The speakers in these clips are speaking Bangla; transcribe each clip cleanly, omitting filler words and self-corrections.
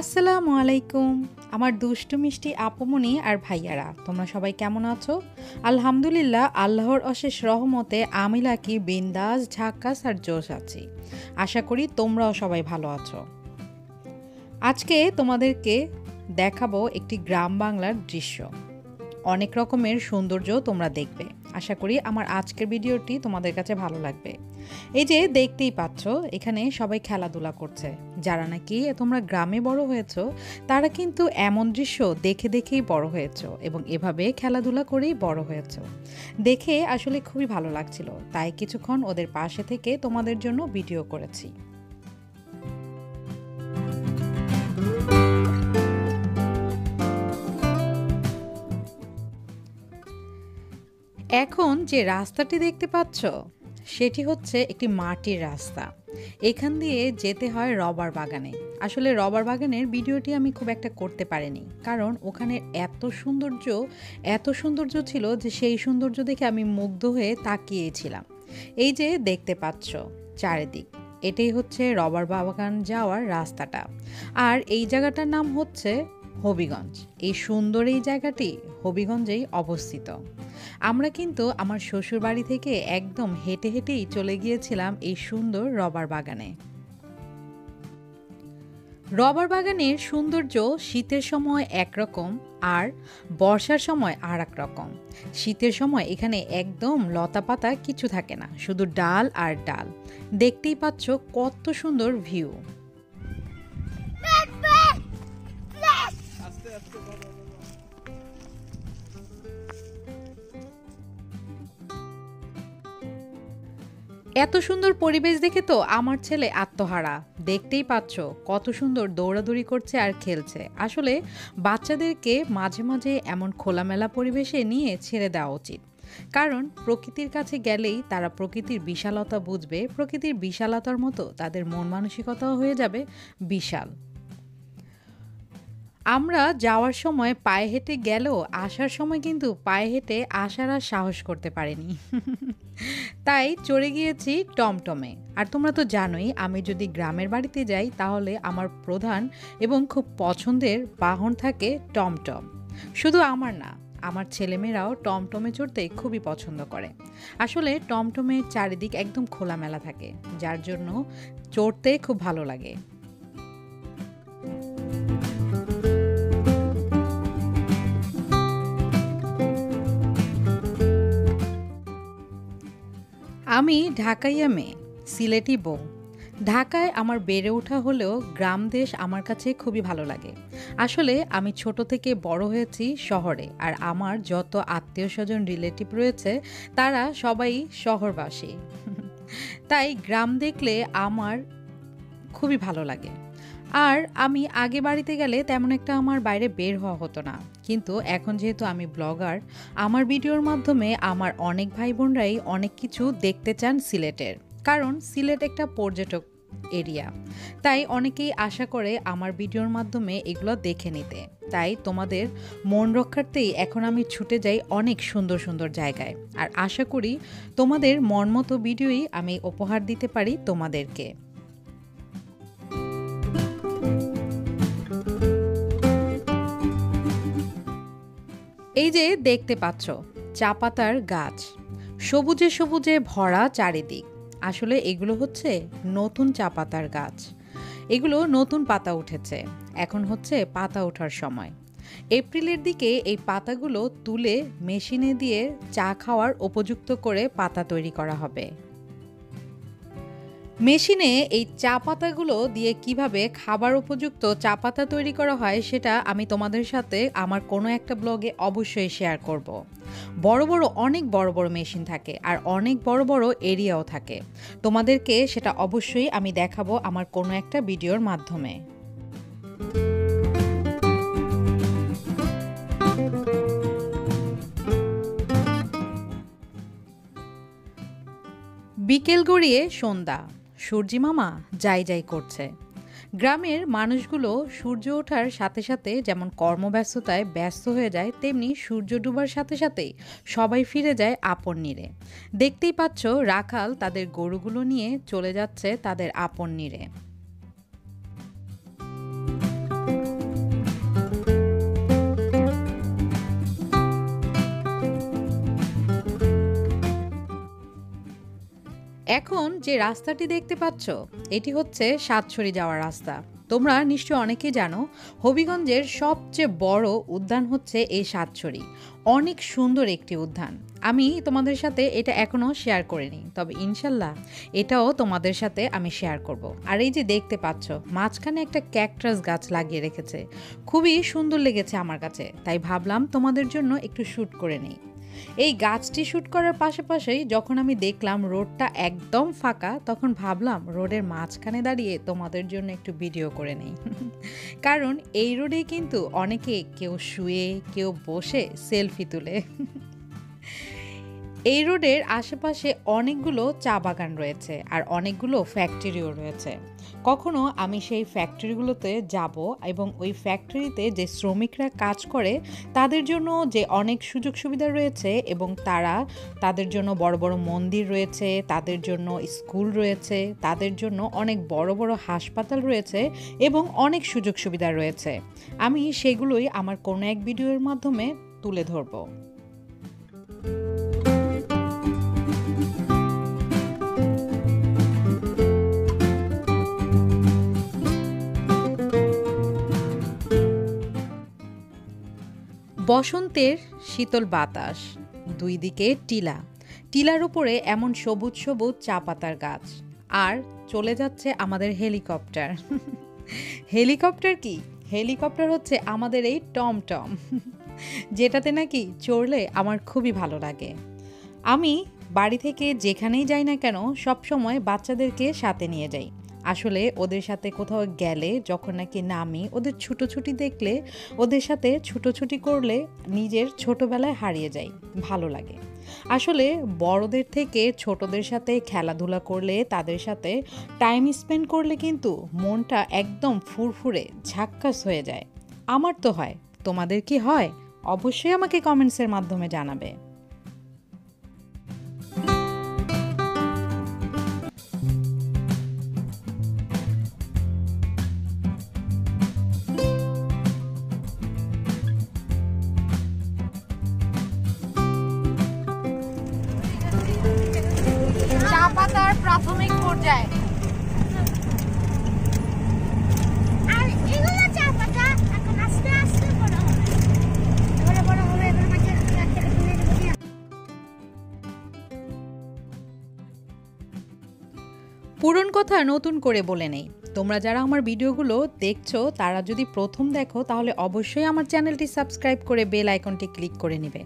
আসসালামু আলাইকুম আমার দুষ্টু মিষ্টি আপুমনি আর ভাইয়ারা, তোমরা সবাই কেমন আছো? আলহামদুলিল্লাহ, আল্লাহর অশেষ রহমতে আমি লাকি বিন্দাস ঝাক্কাস আর জোশ আছি। আশা করি তোমরাও সবাই ভালো আছো। আজকে তোমাদেরকে দেখাবো একটি গ্রাম বাংলার দৃশ্য। অনেক রকমের সৌন্দর্য তোমরা দেখবে। আশা করি আমার আজকের ভিডিওটি তোমাদের কাছে ভালো লাগবে। এই যে দেখতেই পাচ্ছ, এখানে সবাই খেলাধুলা করছে। যারা নাকি তোমরা গ্রামে বড় হয়েছো তারা কিন্তু এমন দৃশ্য দেখে দেখেই বড় হয়েছো এবং এভাবে খেলাধুলা করেই বড় হয়েছো। দেখে আসলে খুবই ভালো লাগছিল, তাই কিছুক্ষণ ওদের পাশে থেকে তোমাদের জন্য ভিডিও করেছি। এখন যে রাস্তাটি দেখতে পাচ্ছ সেটি হচ্ছে একটি মাটির রাস্তা। এখান দিয়ে যেতে হয় রবার বাগানে। আসলে রবার বাগানের ভিডিওটি আমি খুব একটা করতে পারিনি, কারণ ওখানে এত সৌন্দর্য ছিল যে সেই সৌন্দর্য দেখে আমি মুগ্ধ হয়ে তাকিয়েছিলাম। এই যে দেখতে পাচ্ছ চারিদিক, এটাই হচ্ছে রবার বাগান যাওয়ার রাস্তাটা। আর এই জায়গাটার নাম হচ্ছে হবিগঞ্জ। এই সুন্দর এই জায়গাটি হবিগঞ্জেই অবস্থিত। আমরা কিন্তু আমার শ্বশুর বাড়ি থেকে একদম হেঁটে হেঁটেই চলে গিয়েছিলাম এই সুন্দর রবার বাগানে। রবার বাগানের সৌন্দর্য শীতের সময় একরকম আর বর্ষার সময় আর এক রকম। শীতের সময় এখানে একদম লতা পাতা কিছু থাকে না, শুধু ডাল আর ডাল। দেখতেই পাচ্ছ কত সুন্দর ভিউ। এত সুন্দর পরিবেশ দেখে তো আমার ছেলে আত্মহারা। দেখতেই পাচ্ছ কত সুন্দর দৌড়াদৌড়ি করছে আর খেলছে। আসলে বাচ্চাদেরকে মাঝে মাঝে এমন খোলামেলা পরিবেশে নিয়ে ছেড়ে দেওয়া উচিত, কারণ প্রকৃতির কাছে গেলেই তারা প্রকৃতির বিশালতা বুঝবে। প্রকৃতির বিশালতার মতো তাদের মন মানসিকতাও হয়ে যাবে বিশাল। আমরা যাওয়ার সময় পায়ে হেঁটে গেলেও আসার সময় কিন্তু পায়ে হেঁটে আসার আর সাহস করতে পারিনি। তাই চড়ে গিয়েছি টমটমে। আর তোমরা তো জানোই, আমি যদি গ্রামের বাড়িতে যাই তাহলে আমার প্রধান এবং খুব পছন্দের বাহন থাকে টমটম। শুধু আমার না, আমার ছেলেমেয়েরাও টমটমে চড়তে খুবই পছন্দ করে। আসলে টমটমের চারিদিক একদম খোলামেলা থাকে, যার জন্য চড়তে খুব ভালো লাগে। আমি ঢাকাইয়া মেয়ে, সিলেটি বউ। ঢাকায় আমার বেড়ে ওঠা হলেও গ্রাম দেশ আমার কাছে খুবই ভালো লাগে। আসলে আমি ছোট থেকে বড় হয়েছি শহরে, আর আমার যত আত্মীয় স্বজন রিলেটিভ রয়েছে তারা সবাই শহরবাসী। তাই গ্রাম দেখলে আমার খুবই ভালো লাগে। আর আমি আগে বাড়িতে গেলে তেমন একটা আমার বাইরে বের হওয়া হতো না, কিন্তু এখন যেহেতু আমি ব্লগার, আমার ভিডিওর মাধ্যমে আমার অনেক ভাই বোনরাই অনেক কিছু দেখতে চান সিলেটের, কারণ সিলেট একটা পর্যটক এরিয়া। তাই অনেকেই আশা করে আমার ভিডিওর মাধ্যমে এগুলো দেখে নিতে। তাই তোমাদের মন রক্ষার্থেই এখন আমি ছুটে যাই অনেক সুন্দর সুন্দর জায়গায়, আর আশা করি তোমাদের মন মতো ভিডিওই আমি উপহার দিতে পারি তোমাদেরকে। এই যে দেখতে পাচ্ছ চা পাতার গাছ, সবুজে সবুজে ভরা চারিদিক। আসলে এগুলো হচ্ছে নতুন চা পাতার গাছ। এগুলো নতুন পাতা উঠেছে, এখন হচ্ছে পাতা ওঠার সময়। এপ্রিলের দিকে এই পাতাগুলো তুলে মেশিনে দিয়ে চা খাওয়ার উপযুক্ত করে পাতা তৈরি করা হবে। মেশিনে এই চা পাতাগুলো দিয়ে কিভাবে খাবার উপযুক্ত চা পাতা তৈরি করা হয় সেটা আমি তোমাদের সাথে আমার কোনো একটা ব্লগে অবশ্যই শেয়ার করব। অনেক বড় বড় মেশিন থাকে আর অনেক বড় বড় এরিয়াও থাকে। তোমাদেরকে সেটা অবশ্যই আমি দেখাবো আমার কোনো একটা ভিডিওর মাধ্যমে। বিকেল গড়িয়ে সন্ধ্যা, সূর্যি মামা যাই যাই করছে। গ্রামের মানুষগুলো সূর্য ওঠার সাথে সাথে যেমন কর্মব্যস্ততায় ব্যস্ত হয়ে যায়, তেমনি সূর্য ডুবার সাথে সাথেই সবাই ফিরে যায় আপন নিরে। দেখতেই পাচ্ছ রাখাল তাদের গরুগুলো নিয়ে চলে যাচ্ছে তাদের আপন নিরে। এখন যে রাস্তাটি দেখতে পাচ্ছ এটি হচ্ছে সাতছড়ি যাওয়ার রাস্তা। তোমরা নিশ্চয় অনেকেই জানো হবিগঞ্জের সবচেয়ে বড় উদ্যান হচ্ছে এই সাতছড়ি। অনেক সুন্দর একটি উদ্যান। আমি তোমাদের সাথে এটা এখনো শেয়ার করিনি, তবে ইনশাল্লাহ এটাও তোমাদের সাথে আমি শেয়ার করব। আর এই যে দেখতে পাচ্ছ মাঝখানে একটা ক্যাকটাস গাছ লাগিয়ে রেখেছে, খুবই সুন্দর লেগেছে আমার কাছে, তাই ভাবলাম তোমাদের জন্য একটু শ্যুট করে নিই। এই গাছটি শ্যুট করার পাশাপাশি যখন আমি দেখলাম রোডটা একদম ফাঁকা, তখন ভাবলাম রোডের মাঝখানে দাঁড়িয়ে তোমাদের জন্য একটু ভিডিও করে নেই। কারণ এই রোডে কিন্তু অনেকে কেউ শুয়ে কেউ বসে সেলফি তুলে। এই রোডের আশেপাশে অনেকগুলো চা বাগান রয়েছে আর অনেকগুলো ফ্যাক্টরিও রয়েছে। কখনো আমি সেই ফ্যাক্টরিগুলোতে যাব এবং ওই ফ্যাক্টরিতে যে শ্রমিকরা কাজ করে তাদের জন্য যে অনেক সুযোগ সুবিধা রয়েছে এবং তাদের জন্য বড় বড় মন্দির রয়েছে, তাদের জন্য স্কুল রয়েছে, তাদের জন্য অনেক বড় বড় হাসপাতাল রয়েছে এবং অনেক সুযোগ সুবিধা রয়েছে, আমি সেগুলোই আমার কোনো এক ভিডিওর মাধ্যমে তুলে ধরবো। বসন্তের শীতল বাতাস, দুই দিকে টিলা, টিলার উপরে এমন সবুজ সবুজ চা পাতার গাছ, আর চলে যাচ্ছে আমাদের হেলিকপ্টার। হেলিকপ্টার কি? হেলিকপ্টার হচ্ছে আমাদের এই টমটম, যেটাতে নাকি চড়লে আমার খুবই ভালো লাগে। আমি বাড়ি থেকে যেখানেই যাই না কেন সবসময় বাচ্চাদেরকে সাথে নিয়ে যাই। আসলে ওদের সাথে কোথাও গেলে যখন নাকি নামি, ওদের ছুটোছুটি দেখলে, ওদের সাথে ছুটোছুটি করলে নিজের ছোটবেলায় হারিয়ে যাই, ভালো লাগে। আসলে বড়দের থেকে ছোটদের সাথে খেলাধুলা করলে, তাদের সাথে টাইম স্পেন্ড করলে কিন্তু মনটা একদম ফুরফুরে ঝাক্কাস হয়ে যায়। আমার তো হয়, তোমাদের কি হয়? অবশ্যই আমাকে কমেন্টসের মাধ্যমে জানাবে। চা পাতার প্রাথমিক পর্যায়ে পুরনো কথা নতুন করে বলে নেই। তোমরা যারা আমার ভিডিওগুলো দেখছো তারা যদি প্রথম দেখো তাহলে অবশ্যই আমার চ্যানেলটি সাবস্ক্রাইব করে বেল আইকনটি ক্লিক করে নেবে,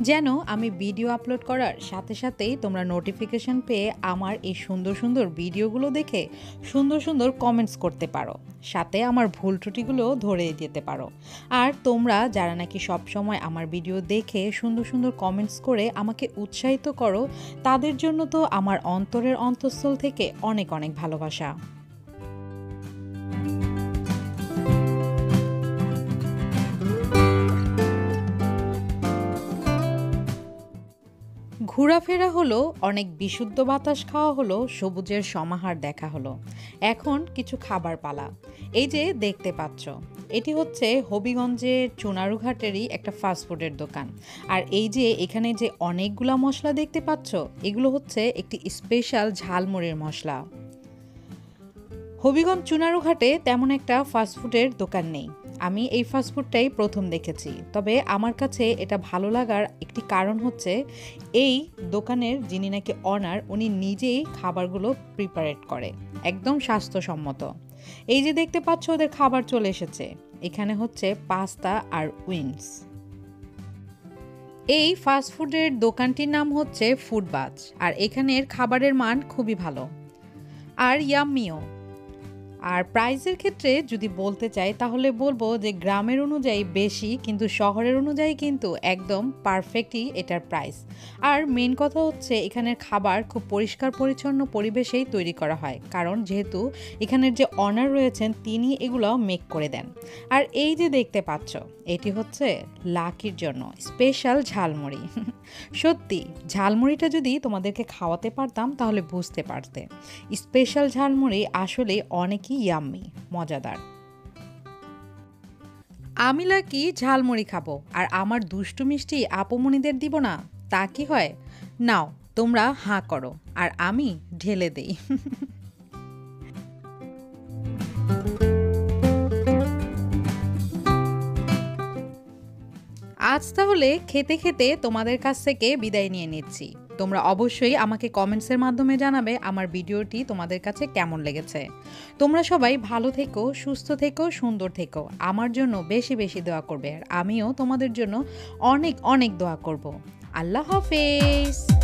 যেন আমি ভিডিও আপলোড করার সাথে সাথেই তোমরা নোটিফিকেশন পেয়ে আমার এই সুন্দর সুন্দর ভিডিওগুলো দেখে সুন্দর সুন্দর কমেন্টস করতে পারো, সাথে আমার ভুল ত্রুটিগুলো ধরে দিতে পারো। আর তোমরা যারা নাকি সব সময় আমার ভিডিও দেখে সুন্দর সুন্দর কমেন্টস করে আমাকে উৎসাহিত করো, তাদের জন্য তো আমার অন্তরের অন্তঃস্থল থেকে অনেক অনেক ভালোবাসা। ঘোরাফেরা হলো, অনেক বিশুদ্ধ বাতাস খাওয়া হলো, সবুজের সমাহার দেখা হলো। এখন কিছু খাবার পালা। এই যে দেখতে পাচ্ছ এটি হচ্ছে হবিগঞ্জের চুনারুঘাটেরই একটা ফাস্টফুডের দোকান। আর এই যে এখানে যে অনেকগুলা মশলা দেখতে পাচ্ছ, এগুলো হচ্ছে একটি স্পেশাল ঝালমুড়ির মশলা। হবিগঞ্জ চুনারুঘাটে তেমন একটা ফাস্টফুডের দোকান নেই, আমি এই ফাস্টফুডটাই প্রথম দেখেছি। তবে আমার কাছে এটা ভালো লাগার একটি কারণ হচ্ছে এই দোকানের যিনি নাকি অনার, উনি নিজেই খাবারগুলো প্রিপারেট করে, একদম স্বাস্থ্যসম্মত। এই যে দেখতে পাচ্ছ ওদের খাবার চলে এসেছে, এখানে হচ্ছে পাস্তা আর উইংস। এই ফাস্টফুডের দোকানটির নাম হচ্ছে ফুডবাজ, আর এখানের খাবারের মান খুবই ভালো আর ইয়াম্মিও। আর প্রাইসের ক্ষেত্রে যদি বলতে চাই তাহলে বলবো যে গ্রামের অনুযায়ী বেশি, কিন্তু শহরের অনুযায়ী কিন্তু একদম পারফেক্টই এটার প্রাইস। আর মেন কথা হচ্ছে এখানের খাবার খুব পরিষ্কার পরিচ্ছন্ন পরিবেশেই তৈরি করা হয়, কারণ যেহেতু এখানের যে অনার রয়েছেন তিনি এগুলো মেক করে দেন। আর এই যে দেখতে পাচ্ছ এটি হচ্ছে লাকির জন্য স্পেশাল ঝালমুড়ি। সত্যি ঝালমুড়িটা যদি তোমাদেরকে খাওয়াতে পারতাম তাহলে বুঝতে পারতে, স্পেশাল ঝালমুড়ি আসলে অনেকই ইয়াম্মি, মজাদার। আমি লাকি ঝালমুড়ি খাবো আর আমার দুষ্টু মিষ্টি আপুমনিদের দিব না, তা কি হয়? নাও তোমরা হাঁ করো, আর আমি ঢেলে দেই। আজ তাহলে খেতে খেতে তোমাদের কাছ থেকে বিদায় নিয়ে নিচ্ছি। তোমরা অবশ্যই আমাকে কমেন্টসের মাধ্যমে জানাবে আমার ভিডিওটি তোমাদের কাছে কেমন লেগেছে। তোমরা সবাই ভালো থেকো, সুস্থ থেকো, সুন্দর থেকো। আমার জন্য বেশি বেশি দোয়া করবে আর আমিও তোমাদের জন্য অনেক অনেক দোয়া করব। আল্লাহ হাফেজ।